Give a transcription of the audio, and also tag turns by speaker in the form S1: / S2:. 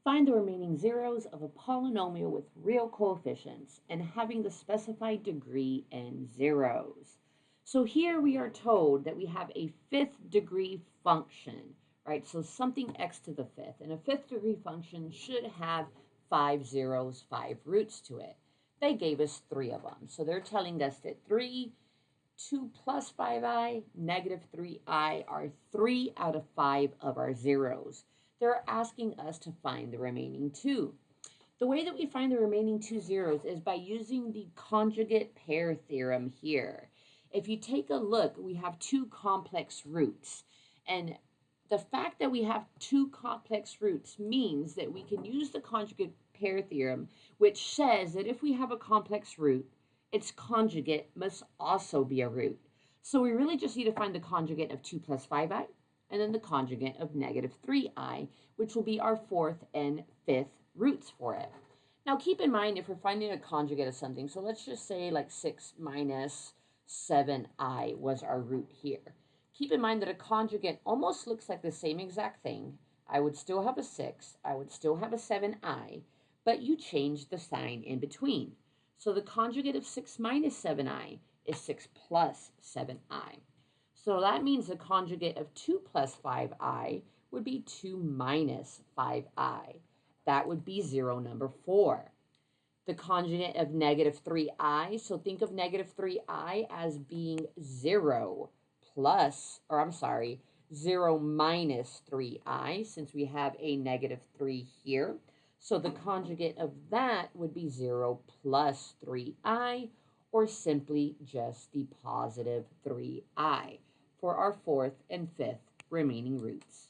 S1: Find the remaining zeros of a polynomial with real coefficients and having the specified degree in zeros. So here we are told that we have a fifth degree function, right? So something x to the fifth. And a fifth degree function should have 5 zeros, 5 roots to it. They gave us 3 of them. So they're telling us that 2 plus 5i, negative 3i are 3 out of 5 of our zeros. They're asking us to find the remaining 2. The way that we find the remaining 2 zeros is by using the conjugate pair theorem here. If you take a look, we have 2 complex roots. And the fact that we have 2 complex roots means that we can use the conjugate pair theorem, which says that if we have a complex root, its conjugate must also be a root. So we really just need to find the conjugate of 2 plus 5i, and then the conjugate of negative 3i, which will be our fourth and fifth roots for it. Now keep in mind if we're finding a conjugate of something, so let's just say like 6 minus 7i was our root here. Keep in mind that a conjugate almost looks like the same exact thing. I would still have a 6, I would still have a 7i, but you change the sign in between. So the conjugate of 6 minus 7i is 6 plus 7i. So that means the conjugate of 2 plus 5i would be 2 minus 5i. That would be zero number 4. The conjugate of negative 3i, so think of negative 3i as being 0 plus, or I'm sorry, 0 minus 3i, since we have a negative 3 here. So the conjugate of that would be 0 plus 3i, or simply just the positive 3i for our fourth and fifth remaining roots.